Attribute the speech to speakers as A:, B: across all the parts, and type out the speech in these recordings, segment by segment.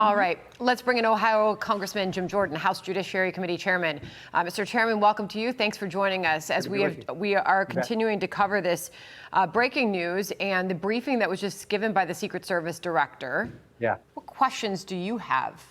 A: All right, let's bring in Ohio Congressman Jim Jordan, House Judiciary Committee Chairman. Mr. Chairman, welcome to you. Thanks for joining us as we are continuing to cover this breaking news and the briefing that was just given by the Secret Service director.
B: Yeah.
A: What questions do you have?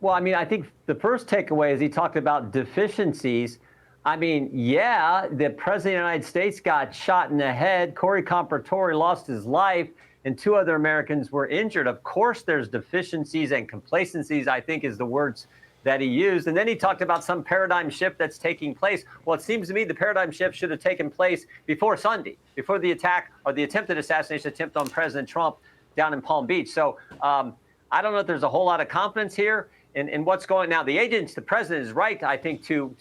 B: Well, I mean, I think the first takeaway is he talked about deficiencies. I mean, yeah, the president of the United States got shot in the head. Corey Comparatori lost his life, and 2 other Americans were injured. Of course, there's deficiencies and complacencies, I think, is the words that he used. And then he talked about some paradigm shift that's taking place. Well, it seems to me the paradigm shift should have taken place before Sunday, before the attack or the attempted assassination attempt on President Trump down in Palm Beach. So I don't know if there's a whole lot of confidence here in what's going now. The agents, the president is right, I think, to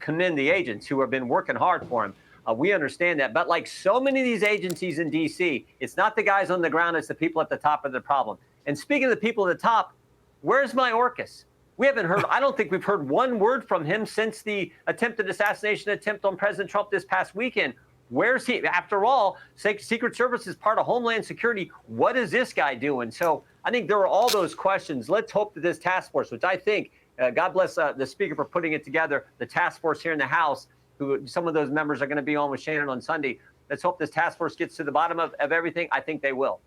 B: commend the agents who have been working hard for him. We understand that. But like so many of these agencies in D.C., it's not the guys on the ground, it's the people at the top of the problem. And speaking of the people at the top, where's Mayorkas? We haven't heard, I don't think we've heard one word from him since the attempted assassination attempt on President Trump this past weekend. Where's he? After all, Secret Service is part of Homeland Security. What is this guy doing? So I think there are all those questions. Let's hope that this task force, which I think, God bless the Speaker for putting it together, the task force here in the House, who some of those members are going to be on with Shannon on Sunday. Let's hope this task force gets to the bottom of everything. I think they will.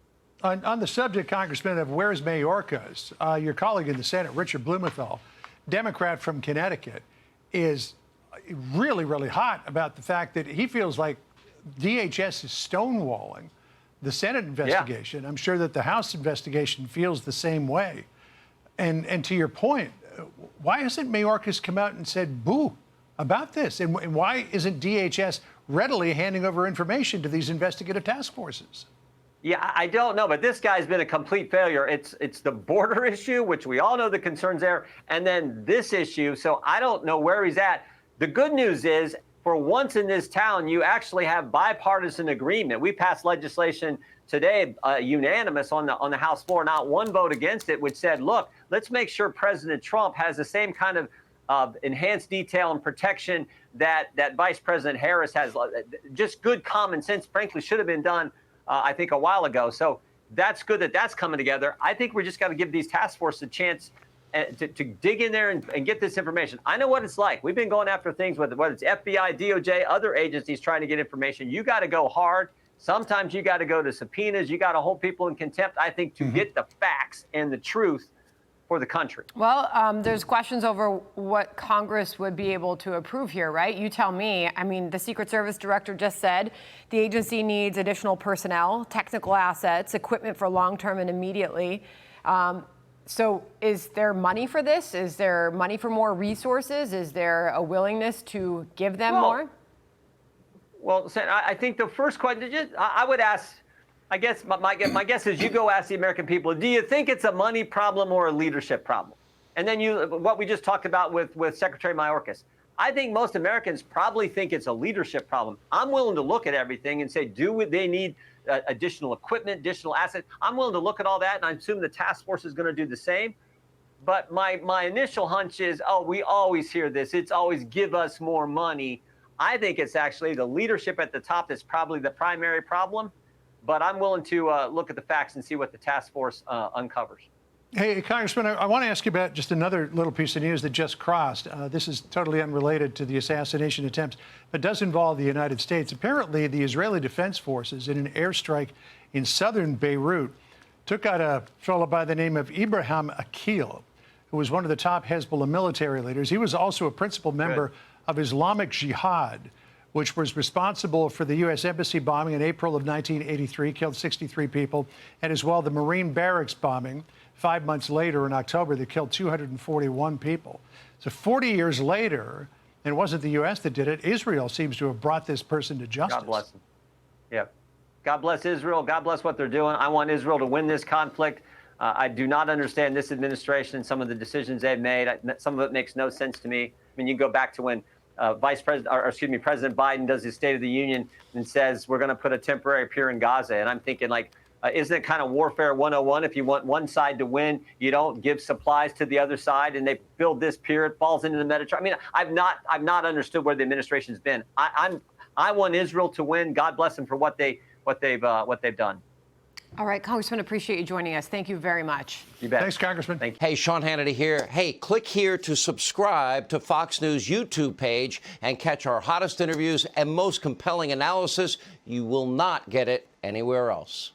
C: On the subject, Congressman, of where's Mayorkas, your colleague in the Senate, Richard Blumenthal, Democrat from Connecticut, is really, really hot about the fact that he feels like DHS is stonewalling the Senate investigation. Yeah. I'm sure that the House investigation feels the same way. And to your point, why hasn't Mayorkas come out and said boo about this? And why isn't DHS readily handing over information to these investigative task forces?
B: Yeah, I don't know, but this guy's been a complete failure. It's the border issue, which we all know the concerns there, and then this issue. So I don't know where he's at. The good news is, for once in this town, you actually have bipartisan agreement. We passed legislation today, unanimous on the House floor, not one vote against it, which said, look, let's make sure President Trump has the same kind of enhanced detail and protection that Vice President Harris has. Just good common sense, frankly, should have been done, I think, a while ago. So that's good that that's coming together. I think we just got to give these task forces a chance to dig in there and get this information. I know what it's like. We've been going after things, whether it's FBI, DOJ, other agencies trying to get information. You got to go hard. Sometimes you got to go to subpoenas. You got to hold people in contempt, I think, to get the facts and the truth for the country.
A: Well, there's questions over what Congress would be able to approve here, right? You tell me. I mean, the Secret Service director just said the agency needs additional personnel, technical assets, equipment for long-term and immediately. So is there money for this? Is there money for more resources? Is there a willingness to give them more?
B: Well, I think the first question, I would ask, I guess my guess is you go ask the American people, do you think it's a money problem or a leadership problem? And then what we just talked about with Secretary Mayorkas. I think most Americans probably think it's a leadership problem. I'm willing to look at everything and say, do they need additional equipment, additional assets? I'm willing to look at all that, and I assume the task force is going to do the same. But my initial hunch is, oh, we always hear this. It's always give us more money. I think it's actually the leadership at the top that's probably the primary problem. But I'm willing to look at the facts and see what the task force uncovers.
C: Hey, Congressman, I want to ask you about just another little piece of news that just crossed. This is totally unrelated to the assassination attempts, but does involve the United States. Apparently, the Israeli Defense Forces, in an airstrike in southern Beirut, took out a fellow by the name of Ibrahim Akil, who was one of the top Hezbollah military leaders. He was also a principal member of Islamic Jihad, which was responsible for the U.S. Embassy bombing in April of 1983, killed 63 people, and as well the Marine barracks bombing 5 months later in October that killed 241 people. So 40 years later, and it wasn't the U.S. that did it, Israel seems to have brought this person to justice.
B: God bless them. Yeah. God bless Israel. God bless what they're doing. I want Israel to win this conflict. I do not understand this administration and some of the decisions they've made. Some of it makes no sense to me. I mean, you go back to when President Biden does his State of the Union and says we're going to put a temporary pier in Gaza. And I'm thinking, like, isn't it kind of warfare 101? If you want one side to win, you don't give supplies to the other side, and they build this pier. It falls into the Mediterranean. I mean, I've not understood where the administration's been. I want Israel to win. God bless them for what they've done.
A: All right, Congressman, appreciate you joining us. Thank you very much.
B: You bet.
C: Thanks, Congressman.
B: Thank you.
D: Hey, Sean Hannity here. Hey, click here to subscribe to Fox News YouTube page and catch our hottest interviews and most compelling analysis. You will not get it anywhere else.